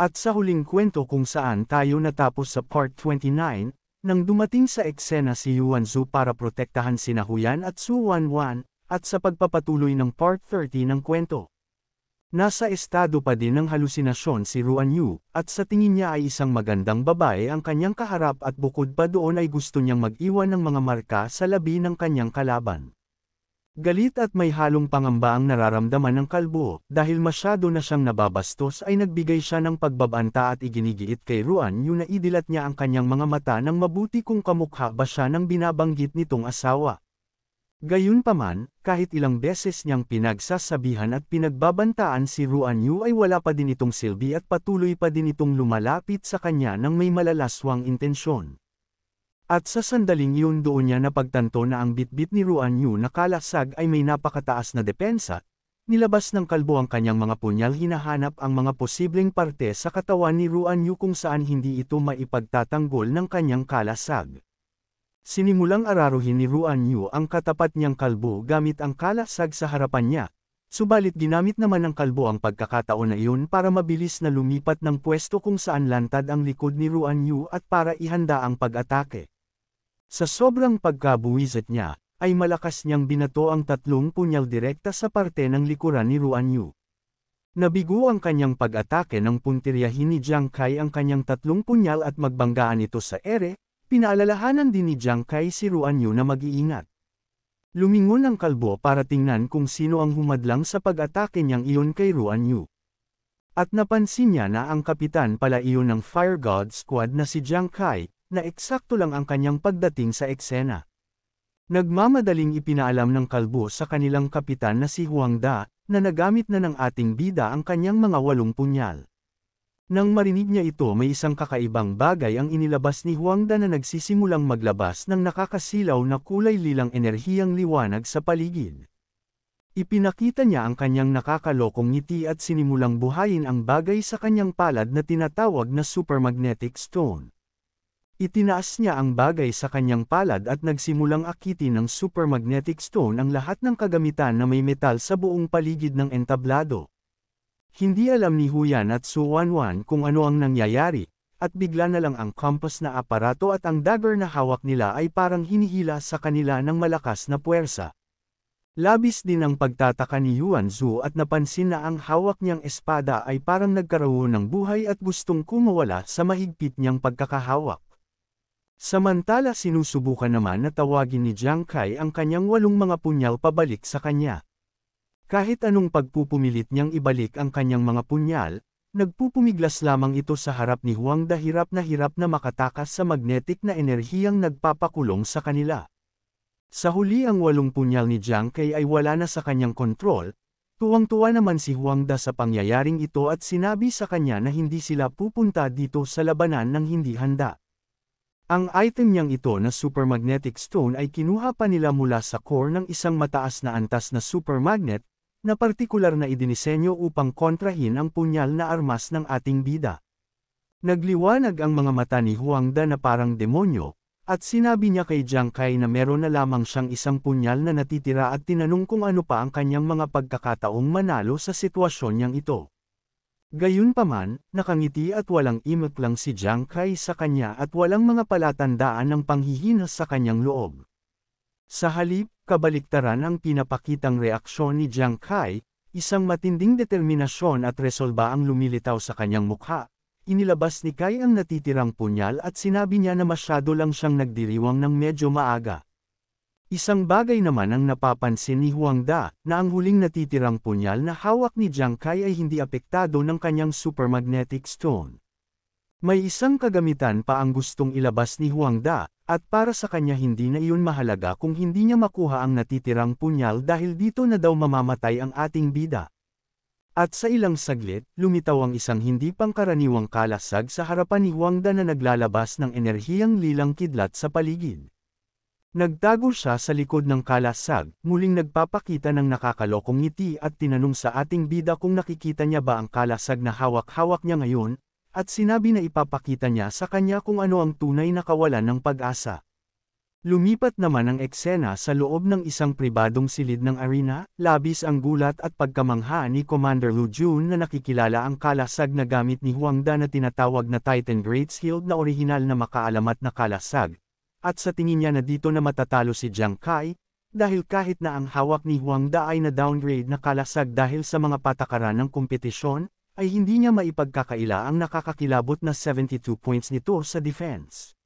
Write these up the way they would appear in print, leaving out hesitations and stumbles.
At sa huling kwento kung saan tayo natapos sa part 29, nang dumating sa eksena si Yuan Zhu para protektahan sina Huyan at Su Wanwan, at sa pagpapatuloy ng part 30 ng kwento. Nasa estado pa din ng halusinasyon si Ruan Yu, at sa tingin niya ay isang magandang babae ang kanyang kaharap at bukod pa doon ay gusto niyang mag-iwan ng mga marka sa labi ng kanyang kalaban. Galit at may halong pangamba ang nararamdaman ng kalbo, dahil masyado na siyang nababastos ay nagbigay siya ng pagbabanta at iginigiit kay Ruan Yu na idilat niya ang kanyang mga mata ng mabuti kung kamukha ba siya ng binabanggit nitong asawa. Gayunpaman, kahit ilang beses niyang pinagsasabihan at pinagbabantaan si Ruan Yu ay wala pa din itong silbi at patuloy pa din itong lumalapit sa kanya ng may malalaswang intensyon. At sa sandaling yun doon niya napagtanto na ang bitbit ni Ruan Yu na kalasag ay may napakataas na depensa, nilabas ng kalbo ang kanyang mga punyal hinahanap ang mga posibleng parte sa katawan ni Ruan Yu kung saan hindi ito maipagtatanggol ng kanyang kalasag. Sinimulang araruhin ni Ruan Yu ang katapat niyang kalbo gamit ang kalasag sa harapan niya, subalit ginamit naman ng kalbo ang pagkakataon na iyon para mabilis na lumipat ng pwesto kung saan lantad ang likod ni Ruan Yu at para ihanda ang pag-atake. Sa sobrang pagkabuwisit niya, ay malakas niyang binato ang 3 punyal direkta sa parte ng likuran ni Ruan Yu. Nabigo ang kanyang pag-atake nang puntiryahin ni Jiang Kai ang kanyang 3 punyal at magbanggaan ito sa ere. Pinaalalahanan din ni Jiang Kai si Ruan Yu na mag-iingat. Lumingon ang kalbo para tingnan kung sino ang humadlang sa pag-atake niyang iyon kay Ruan Yu. At napansin niya na ang kapitan pala iyon ng Fire God Squad na si Jiang Kai, na eksakto lang ang kanyang pagdating sa eksena. Nagmamadaling ipinaalam ng kalbo sa kanilang kapitan na si Huang Da, na nagamit na ng ating bida ang kanyang mga 8 punyal. Nang marinig niya ito may isang kakaibang bagay ang inilabas ni Huang Da na nagsisimulang maglabas ng nakakasilaw na kulay lilang enerhiyang liwanag sa paligid. Ipinakita niya ang kanyang nakakalokong ngiti at sinimulang buhayin ang bagay sa kanyang palad na tinatawag na supermagnetic stone. Itinaas niya ang bagay sa kanyang palad at nagsimulang akitin ng supermagnetic stone ang lahat ng kagamitan na may metal sa buong paligid ng entablado. Hindi alam ni Huyan at Su Wanwan kung ano ang nangyayari, at bigla na lang ang compass na aparato at ang dagger na hawak nila ay parang hinihila sa kanila ng malakas na puwersa. Labis din ang pagtataka ni Yuan Zhu at napansin na ang hawak niyang espada ay parang nagkaroon ng buhay at gustong kumawala sa mahigpit niyang pagkakahawak. Samantala sinusubukan naman na tawagin ni Jiang Kai ang kanyang 8 mga punyal pabalik sa kanya. Kahit anong pagpupumilit niyang ibalik ang kanyang mga punyal, nagpupumiglas lamang ito sa harap ni Huang Da hirap na makatakas sa magnetic na enerhiyang nagpapakulong sa kanila. Sa huli ang 8 punyal ni Jiang Kai ay wala na sa kanyang kontrol, tuwang-tuwa naman si Huang Da sa pangyayaring ito at sinabi sa kanya na hindi sila pupunta dito sa labanan ng hindi handa. Ang item niyang ito na supermagnetic stone ay kinuha pa nila mula sa core ng isang mataas na antas na supermagnet, na partikular na idinisenyo upang kontrahin ang punyal na armas ng ating bida. Nagliwanag ang mga mata ni Huang Da na parang demonyo, at sinabi niya kay Jiang Kai na meron na lamang siyang isang punyal na natitira at tinanong kung ano pa ang kanyang mga pagkakataong manalo sa sitwasyon niyang ito. Gayunpaman, nakangiti at walang imik lang si Jiang Kai sa kanya at walang mga palatandaan ng panghihina sa kanyang loob. Sa halip, kabaliktaran ang pinapakitang reaksyon ni Jiang Kai, isang matinding determinasyon at resolba ang lumilitaw sa kanyang mukha. Inilabas ni Kai ang natitirang punyal at sinabi niya na masyado lang siyang nagdiriwang ng medyo maaga. Isang bagay naman ang napapansin ni Huang Da, na ang huling natitirang punyal na hawak ni Jiang Kai ay hindi apektado ng kanyang supermagnetic stone. May isang kagamitan pa ang gustong ilabas ni Huang Da, at para sa kanya hindi na iyon mahalaga kung hindi niya makuha ang natitirang punyal dahil dito na daw mamamatay ang ating bida. At sa ilang saglit, lumitaw ang isang hindi pangkaraniwang kalasag sa harapan ni Huang Da na naglalabas ng enerhiyang lilang kidlat sa paligid. Nagtago siya sa likod ng kalasag, muling nagpapakita ng nakakalokong ngiti at tinanong sa ating bida kung nakikita niya ba ang kalasag na hawak-hawak niya ngayon, at sinabi na ipapakita niya sa kanya kung ano ang tunay na kawalan ng pag-asa. Lumipat naman ang eksena sa loob ng isang pribadong silid ng arena, labis ang gulat at pagkamangha ni Commander Lu Jun na nakikilala ang kalasag na gamit ni Huang Da na tinatawag na Titan Great Shield na orihinal na makaalamat na kalasag. At sa tingin niya na dito na matatalo si Jiang Kai, dahil kahit na ang hawak ni Huang Da ay na-downgrade na kalasag dahil sa mga patakaran ng kompetisyon, ay hindi niya maipagkakaila ang nakakakilabot na 72 points nito sa defense.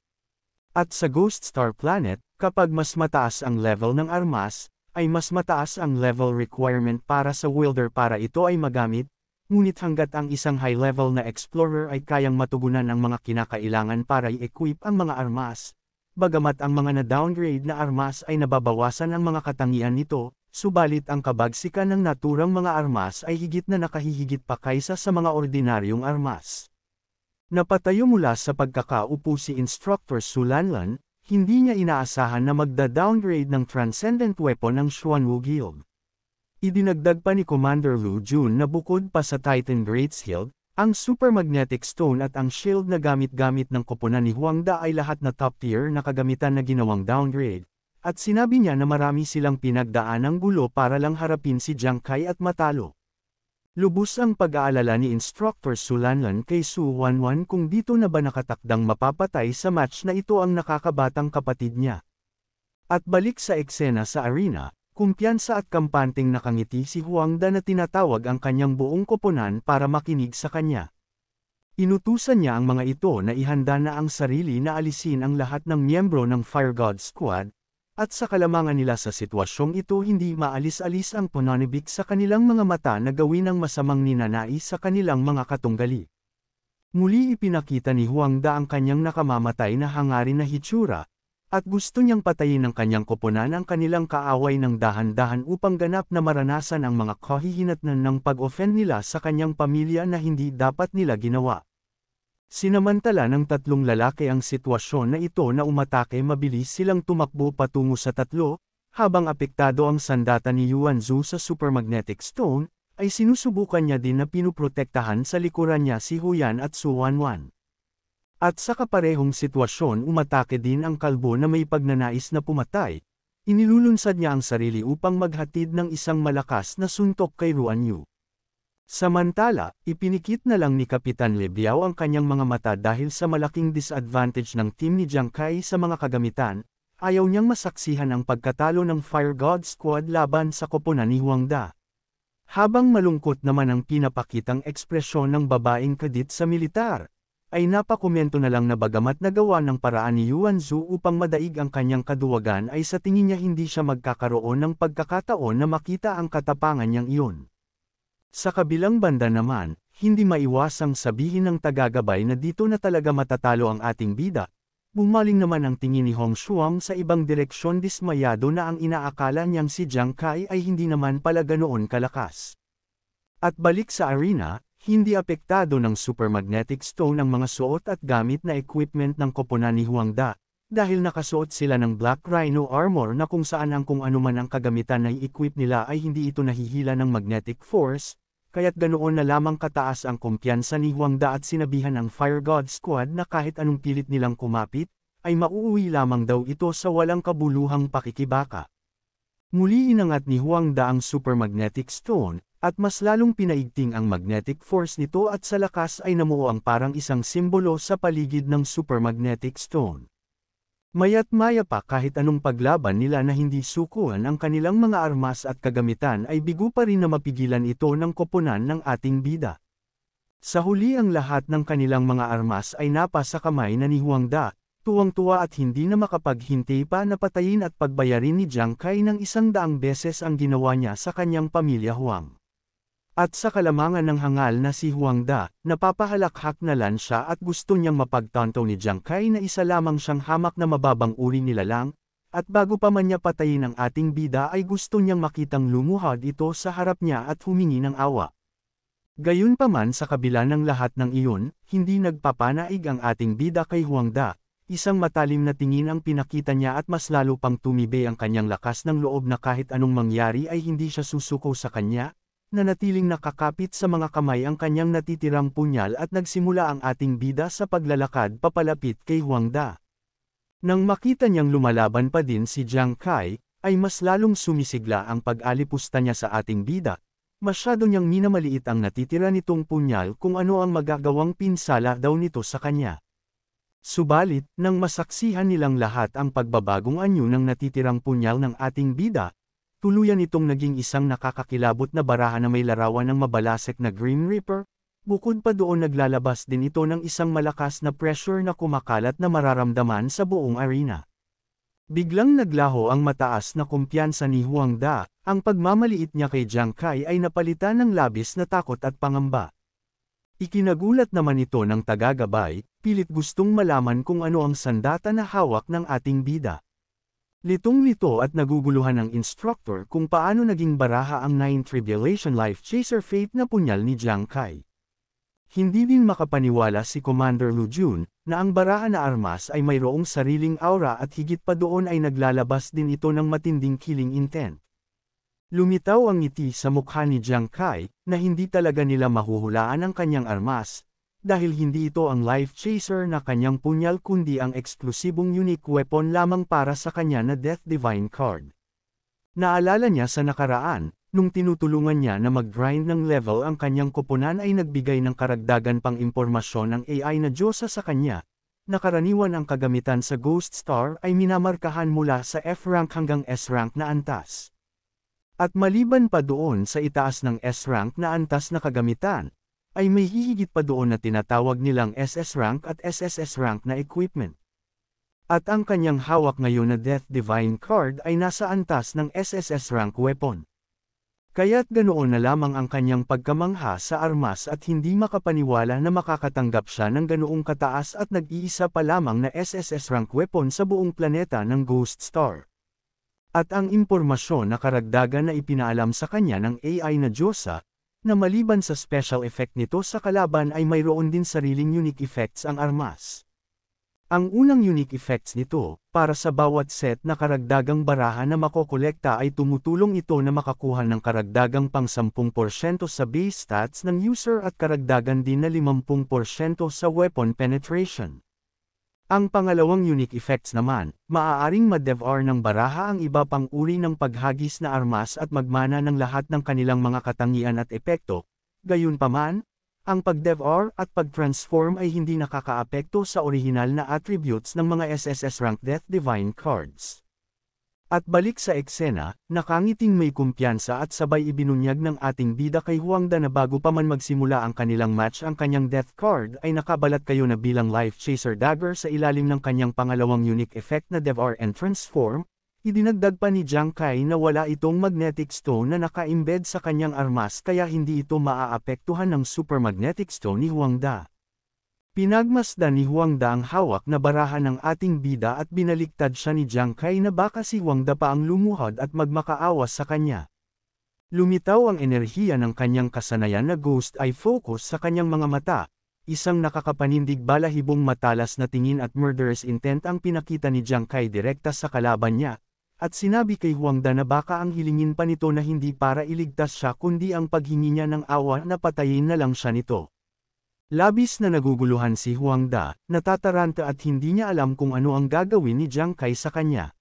At sa Ghost Star Planet, kapag mas mataas ang level ng armas, ay mas mataas ang level requirement para sa wielder para ito ay magamit, ngunit hanggat ang isang high-level na explorer ay kayang matugunan ang mga kinakailangan para i-equip ang mga armas, bagamat ang mga na-downgrade na armas ay nababawasan ang mga katangian nito, subalit ang kabagsikan ng naturang mga armas ay higit na nakahihigit pa kaysa sa mga ordinaryong armas. Napatayo mula sa pagkakaupo si Instructor Su Lanlan, hindi niya inaasahan na magda-downgrade ng Transcendent Weapon ng Xuanwu Guild. Idinagdag pa ni Commander Lu Jun na bukod pa sa Titan Great Shield, ang Super Magnetic Stone at ang shield na gamit-gamit ng koponan ni Huang Da ay lahat na top tier na kagamitan na ginawang downgrade, at sinabi niya na marami silang pinagdaanang gulo para lang harapin si Jiang Kai at matalo. Lubos ang pag-aalala ni Instructor Su Lanlan kay Su Wanwan kung dito na ba nakatakdang mapapatay sa match na ito ang nakakabatang kapatid niya. At balik sa eksena sa arena, kumpiyansa at kampanteng nakangiti si Huang Da na tinatawag ang kanyang buong koponan para makinig sa kanya. Inutusan niya ang mga ito na ihanda na ang sarili na alisin ang lahat ng miyembro ng Fire God Squad, at sa kalamangan nila sa sitwasyong ito hindi maalis-alis ang pananibik sa kanilang mga mata na gawin ang masamang ninanais sa kanilang mga katunggali. Muli ipinakita ni Huang Da ang kanyang nakamamatay na hangarin na hitsura, at gusto niyang patayin ng kanyang koponan ang kanilang kaaway ng dahan-dahan upang ganap na maranasan ang mga kahihinatnan ng pag-offend nila sa kanyang pamilya na hindi dapat nila ginawa. Sinamantala ng tatlong lalaki ang sitwasyon na ito na umatake mabilis silang tumakbo patungo sa tatlo, habang apektado ang sandata ni Yuan Zhu sa Supermagnetic Stone, ay sinusubukan niya din na pinuprotektahan sa likuran niya si Huyan at Su Wanwan. At sa kaparehong sitwasyon umatake din ang kalbo na may pagnanais na pumatay, inilulunsad niya ang sarili upang maghatid ng isang malakas na suntok kay Ruan Yu. Samantala, ipinikit na lang ni Kapitan Le Biao ang kanyang mga mata dahil sa malaking disadvantage ng team ni Jiang Kai sa mga kagamitan, ayaw niyang masaksihan ang pagkatalo ng Fire God Squad laban sa koponan ni Huang Da. Habang malungkot naman ang pinapakitang ekspresyon ng babaeng kadit sa militar, ay napakomento na lang na bagamat nagawa ng paraan ni Yuan Zhu upang madaig ang kanyang kaduwagan ay sa tingin niya hindi siya magkakaroon ng pagkakataon na makita ang katapangan niyang iyon. Sa kabilang banda naman, hindi maiwasang sabihin ng tagagabay na dito na talaga matatalo ang ating bida. Bumaling naman ang tingin ni Hong Shuang sa ibang direksyon dismayado na ang inaakala niyang si Jiang Kai ay hindi naman pala ganoon kalakas. At balik sa arena, hindi apektado ng Supermagnetic Stone ang mga suot at gamit na equipment ng koponan ni Huang Da, dahil nakasuot sila ng Black Rhino Armor na kung saan ang kung anuman ang kagamitan na i-equip nila ay hindi ito nahihila ng magnetic force, kaya't ganoon na lamang kataas ang kumpiyansa ni Huang Da at sinabihan ng Fire God Squad na kahit anong pilit nilang kumapit, ay mauuwi lamang daw ito sa walang kabuluhang pakikibaka. Muli inangat ni Huang Da ang Supermagnetic Stone, at mas lalong pinaigting ang magnetic force nito at sa lakas ay namuo ang parang isang simbolo sa paligid ng Supermagnetic Stone. Maya't maya pa kahit anong paglaban nila na hindi sukuan ang kanilang mga armas at kagamitan ay bigo pa rin na mapigilan ito ng koponan ng ating bida. Sa huli ang lahat ng kanilang mga armas ay napa sa kamay na ni Huang Da, tuwang-tuwa at hindi na makapaghintay pa na patayin at pagbayarin ni Jiang Kai ng 100 beses ang ginawa niya sa kanyang pamilya Huang. At sa kalamangan ng hangal na si Huang Da, napapahalakhak na lan siya at gusto niyang mapagtanto ni Jiang Kai na isa lamang siyang hamak na mababang uri nilalang, at bago pa man niya patayin ang ating bida ay gusto niyang makitang lumuhad ito sa harap niya at humingi ng awa. Gayunpaman sa kabila ng lahat ng iyon, hindi nagpapanaig ang ating bida kay Huang Da, isang matalim na tingin ang pinakita niya at mas lalo pang tumibay ang kanyang lakas ng loob na kahit anong mangyari ay hindi siya susuko sa kanya, nanatiling nakakapit sa mga kamay ang kanyang natitirang punyal at nagsimula ang ating bida sa paglalakad papalapit kay Huang Da. Nang makita niyang lumalaban pa din si Jiang Kai, ay mas lalong sumisigla ang pag-alipusta niya sa ating bida. Masyado niyang minamaliit ang natitira nitong punyal kung ano ang magagawang pinsala daw nito sa kanya. Subalit, nang masaksihan nilang lahat ang pagbabagong anyo ng natitirang punyal ng ating bida, tuluyan itong naging isang nakakakilabot na baraha na may larawan ng mabalasek na Grim Reaper. Bukod pa doon naglalabas din ito ng isang malakas na pressure na kumakalat na mararamdaman sa buong arena. Biglang naglaho ang mataas na kumpiyansa ni Huang Da, ang pagmamaliit niya kay Jiang Kai ay napalitan ng labis na takot at pangamba. Ikinagulat naman ito ng tagagabay, pilit gustong malaman kung ano ang sandata na hawak ng ating bida. Litong-lito at naguguluhan ng instructor kung paano naging baraha ang 9 Tribulation Life Chaser Fate na punyal ni Jiang Kai. Hindi din makapaniwala si Commander Lu Jun, na ang baraha na armas ay mayroong sariling aura at higit pa doon ay naglalabas din ito ng matinding killing intent. Lumitaw ang ngiti sa mukha ni Jiang Kai, na hindi talaga nila mahuhulaan ang kanyang armas, dahil hindi ito ang life chaser na kanyang punyal kundi ang eksklusibong unique weapon lamang para sa kanya na Death Divine card. Naalala niya sa nakaraan, nung tinutulungan niya na mag-grind ng level ang kanyang koponan ay nagbigay ng karagdagan pang impormasyon ng AI na Diyosa sa kanya, na karaniwan ang kagamitan sa Ghost Star ay minamarkahan mula sa F-rank hanggang S-rank na antas. At maliban pa doon sa itaas ng S-rank na antas na kagamitan, ay may hihigit pa doon na tinatawag nilang SS rank at SSS rank na equipment. At ang kanyang hawak ngayon na Death Divine card ay nasa antas ng SSS rank weapon. Kaya't ganoon na lamang ang kanyang pagkamangha sa armas at hindi makapaniwala na makakatanggap siya ng ganoong kataas at nag-iisa pa lamang na SSS rank weapon sa buong planeta ng Ghost Star. At ang impormasyon na karagdagan na ipinaalam sa kanya ng AI na Diyosa, na maliban sa special effect nito sa kalaban ay mayroon din sariling unique effects ang armas. Ang unang unique effects nito, para sa bawat set na karagdagang baraha na makokolekta ay tumutulong ito na makakuha ng karagdagang pang 10% sa base stats ng user at karagdagan din na 50% sa weapon penetration. Ang pangalawang unique effects naman, maaaring ma-devour ng baraha ang iba pang uri ng paghagis na armas at magmana ng lahat ng kanilang mga katangian at epekto. Gayunpaman, ang pag-devour at pag-transform ay hindi nakakaapekto sa orihinal na attributes ng mga SSS rank Death Divine cards. At balik sa eksena, nakangiting may kumpiyansa at sabay ibinunyag ng ating bida kay Huang Da na bago pa man magsimula ang kanilang match ang kanyang death card ay nakabalat kayo na bilang Life Chaser Dagger sa ilalim ng kanyang pangalawang unique effect na Devour and Transform. Idinagdag pa ni Jiang Kai na wala itong magnetic stone na naka-embed sa kanyang armas kaya hindi ito maaapektuhan ng super magnetic stone ni Huang Da. Pinagmasdan ni Huang Da ang hawak na baraha ng ating bida at binaliktad siya ni Jiang Kai na baka si Huang Da pa ang lumuhod at magmakaawas sa kanya. Lumitaw ang enerhiya ng kanyang kasanayan na Ghost Eye focus sa kanyang mga mata, isang nakakapanindig balahibong matalas na tingin at murderous intent ang pinakita ni Jiang Kai direkta sa kalaban niya. At sinabi kay Huang Da na baka ang hilingin pa nito na hindi para iligtas siya kundi ang paghingi niya ng awa na patayin na lang siya nito. Labis na naguguluhan si Huang Da, natataranta at hindi niya alam kung ano ang gagawin ni Jiang Kai sa kanya.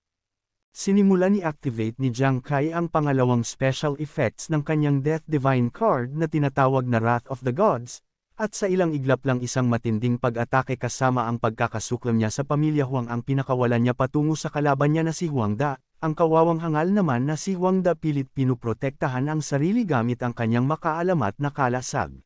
Sinimula ni activate ni Jiang Kai ang pangalawang special effects ng kanyang Death Divine card na tinatawag na Wrath of the Gods, at sa ilang iglap lang isang matinding pag-atake kasama ang pagkakasuklam niya sa pamilya Huang ang pinakawalan niya patungo sa kalaban niya na si Huang Da. Ang kawawang hangal naman na si Huang Da pilit pinuprotektahan ang sarili gamit ang kanyang makaalamat na kalasag.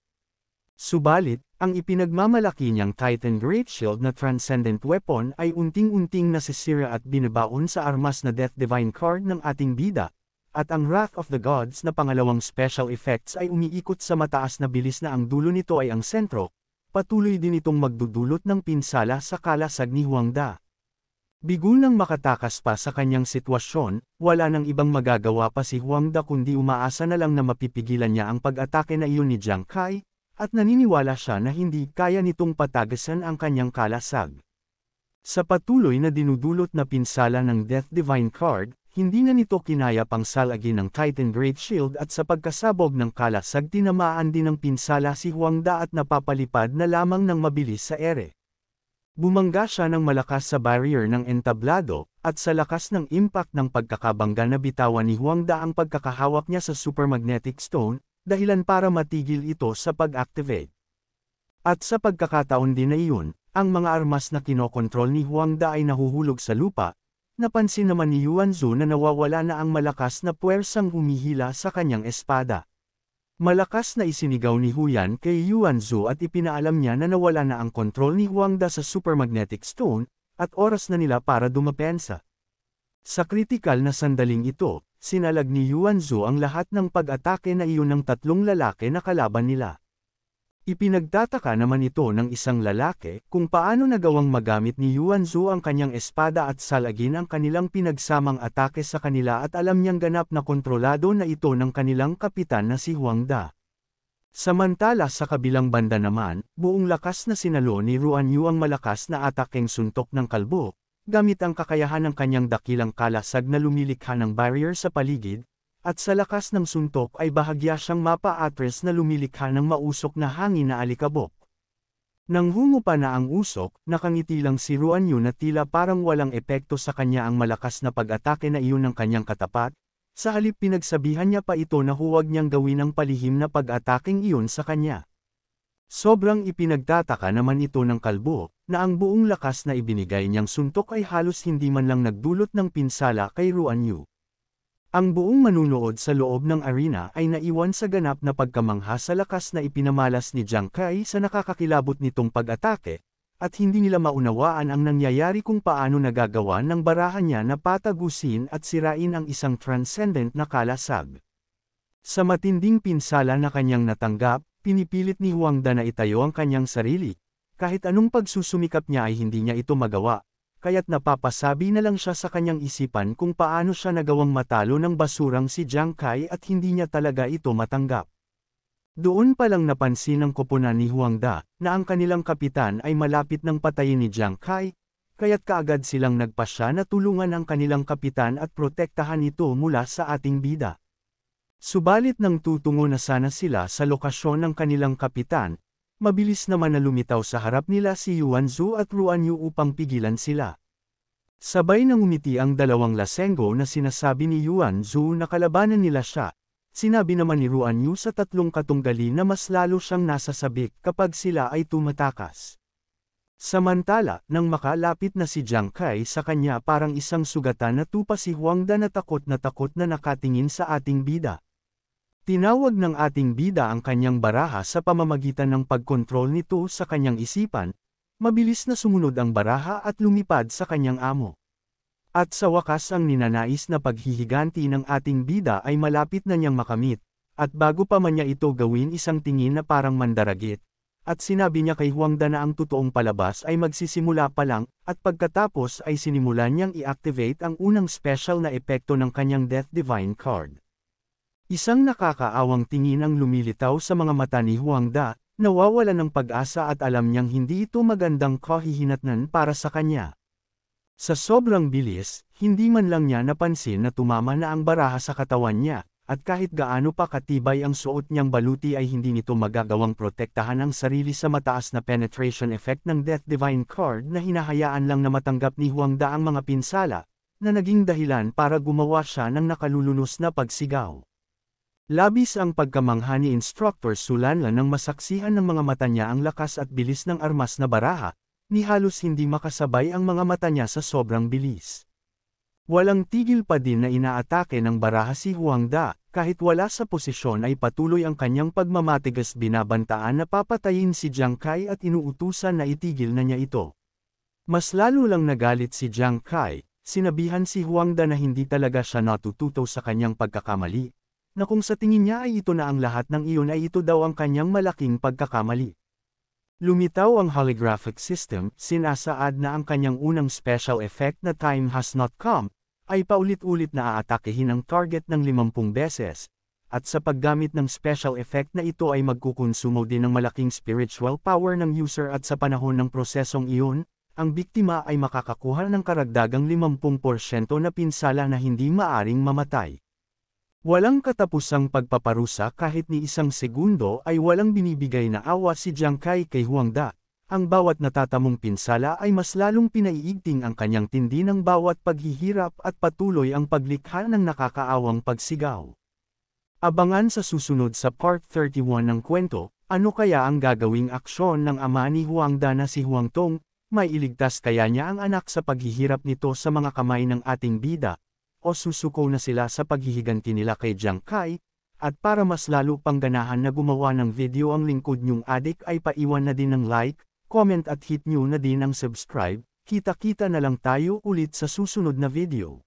Subalit, ang ipinagmamalaki niyang Titan Great Shield na Transcendent Weapon ay unting-unting nasisira at binabaon sa armas na Death Divine card ng ating bida, at ang Wrath of the Gods na pangalawang special effects ay umiikot sa mataas na bilis na ang dulo nito ay ang sentro, patuloy din itong magdudulot ng pinsala sa kalasag ni Huang Da. Bigul nang makatakas pa sa kanyang sitwasyon, wala nang ibang magagawa pa si Huang Da kundi umaasa na lang na mapipigilan niya ang pag-atake na iyon ni Jiang Kai, at naniniwala siya na hindi kaya nitong patagasan ang kanyang kalasag. Sa patuloy na dinudulot na pinsala ng Death Divine card, hindi na nito kinaya pang salagin ng Titan Great Shield at sa pagkasabog ng kalasag tinamaan din ng pinsala si Huang Da at napapalipad na lamang ng mabilis sa ere. Bumangga siya ng malakas sa barrier ng entablado, at sa lakas ng impact ng pagkakabangga na bitawan ni Huangda ang pagkakahawak niya sa supermagnetic stone, dahilan para matigil ito sa pag-activate. At sa pagkakataon din na iyon, ang mga armas na kinokontrol ni Huangda ay nahuhulog sa lupa. Napansin naman ni Yuanzu na nawawala na ang malakas na puwersang humihila sa kanyang espada. Malakas na isinigaw ni Huyan kay Yuanzu at ipinaalam niya na nawala na ang kontrol ni Huangda sa supermagnetic stone, at oras na nila para dumapensa. Sa kritikal na sandaling ito, sinalag ni Yuanzu ang lahat ng pag-atake na iyon ng tatlong lalaki na kalaban nila. Ipinagtataka naman ito ng isang lalaki kung paano nagawang magamit ni Yuanzu ang kanyang espada at salagin ang kanilang pinagsamang atake sa kanila at alam niyang ganap na kontrolado na ito ng kanilang kapitan na si Huangda. Samantala sa kabilang banda naman, buong lakas na sinalo ni Ruan Yu ang malakas na atakeng suntok ng kalbo, gamit ang kakayahan ng kanyang dakilang kalasag na lumilikha ng barrier sa paligid, at sa lakas ng suntok ay bahagya siyang mapa-atras na lumilikha ng mausok na hangin na alikabok. Nang humupa na ang usok, nakangiti lang si Ruan Yu na tila parang walang epekto sa kanya ang malakas na pag-atake na iyon ng kanyang katapat, sa halip pinagsabihan niya pa ito na huwag niyang gawin ang palihim na pag-ataking iyon sa kanya. Sobrang ipinagtataka naman ito ng kalbo, na ang buong lakas na ibinigay niyang suntok ay halos hindi man lang nagdulot ng pinsala kay Ruan Yu. Ang buong manunood sa loob ng arena ay naiwan sa ganap na pagkamangha sa lakas na ipinamalas ni Jiang Kai sa nakakakilabot nitong pag-atake, at hindi nila maunawaan ang nangyayari kung paano nagagawa ng barahan niya na patagusin at sirain ang isang transcendent na kalasag. Sa matinding pinsala na kanyang natanggap, pinipilit ni Huangda na itayo ang kanyang sarili. Kahit anong pagsusumikap niya ay hindi niya ito magawa, kaya't napapasabi na lang siya sa kanyang isipan kung paano siya nagawang matalo ng basurang si Jiang Kai at hindi niya talaga ito matanggap. Doon pa lang napansin ng koponan ni Huangda, na ang kanilang kapitan ay malapit ng patayin ni Jiang Kai, kaya't kaagad silang nagpasya na tulungan ang kanilang kapitan at protektahan ito mula sa ating bida. Subalit nang tutungo na sana sila sa lokasyon ng kanilang kapitan, mabilis naman na lumitaw sa harap nila si Yuanzu at Ruan Yu upang pigilan sila. Sabay nang umiti ang dalawang lasenggo na sinasabi ni Yuanzu na kalabanan nila siya. Sinabi naman ni Ruan Yu sa tatlong katunggali na mas lalo siyang nasasabik kapag sila ay tumatakas. Samantala, nang makalapit na si Jiang Kai sa kanya parang isang sugatan na tupa si Huangda na takot na nakatingin sa ating bida. Tinawag ng ating bida ang kanyang baraha sa pamamagitan ng pagkontrol nito sa kanyang isipan, mabilis na sumunod ang baraha at lumipad sa kanyang amo. At sa wakas ang ninanais na paghihiganti ng ating bida ay malapit na niyang makamit, at bago pa man niya ito gawin isang tingin na parang mandaragit, at sinabi niya kay Huangda na ang totoong palabas ay magsisimula pa lang, at pagkatapos ay sinimulan niyang i-activate ang unang special na epekto ng kanyang Death Divine card. Isang nakakaawang tingin ang lumilitaw sa mga mata ni Huangda, nawawala ng pag-asa at alam niyang hindi ito magandang kahihinatnan para sa kanya. Sa sobrang bilis, hindi man lang niya napansin na tumama na ang baraha sa katawan niya, at kahit gaano pa katibay ang suot niyang baluti ay hindi nito magagawang protektahan ang sarili sa mataas na penetration effect ng Death Divine card na hinahayaan lang na matanggap ni Huangda ang mga pinsala, na naging dahilan para gumawa siya ng nakalulunos na pagsigaw. Labis ang pagkamangha ni Instructor Sulanlan nang masaksihan ng mga mata niya ang lakas at bilis ng armas na baraha, ni halos hindi makasabay ang mga mata niya sa sobrang bilis. Walang tigil pa din na inaatake ng baraha si Huangda, kahit wala sa posisyon ay patuloy ang kanyang pagmamatigas binabantaan na papatayin si Jiang Kai at inuutusan na itigil na niya ito. Mas lalo lang nagalit si Jiang Kai, sinabihan si Huangda na hindi talaga siya natututo sa kanyang pagkakamali, na kung sa tingin niya ay ito na ang lahat ng iyon ay ito daw ang kanyang malaking pagkakamali. Lumitaw ang holographic system, sinasaad na ang kanyang unang special effect na Time Has Not Come, ay paulit-ulit na aatakehin ang target ng 50 beses, at sa paggamit ng special effect na ito ay magkukonsumo din ng malaking spiritual power ng user at sa panahon ng prosesong iyon, ang biktima ay makakakuha ng karagdagang 50% na pinsala na hindi maaring mamatay. Walang katapusang pagpaparusa kahit ni isang segundo ay walang binibigay na awa si Jiang Kai kay Huangda, ang bawat natatamong pinsala ay mas lalong pinaiigting ang kanyang tindi ng bawat paghihirap at patuloy ang paglikha ng nakakaawang pagsigaw. Abangan sa susunod sa Part 31 ng kwento, ano kaya ang gagawing aksyon ng ama ni Huangda na si Huangtong, may iligtas kaya niya ang anak sa paghihirap nito sa mga kamay ng ating bida, o susuko na sila sa paghihiganti nila kay Jiang Kai, at para mas lalo pang ganahan na gumawa ng video ang lingkod nyong adik ay paiwan na din ng like, comment at hit nyo na din ang subscribe, kita-kita na lang tayo ulit sa susunod na video.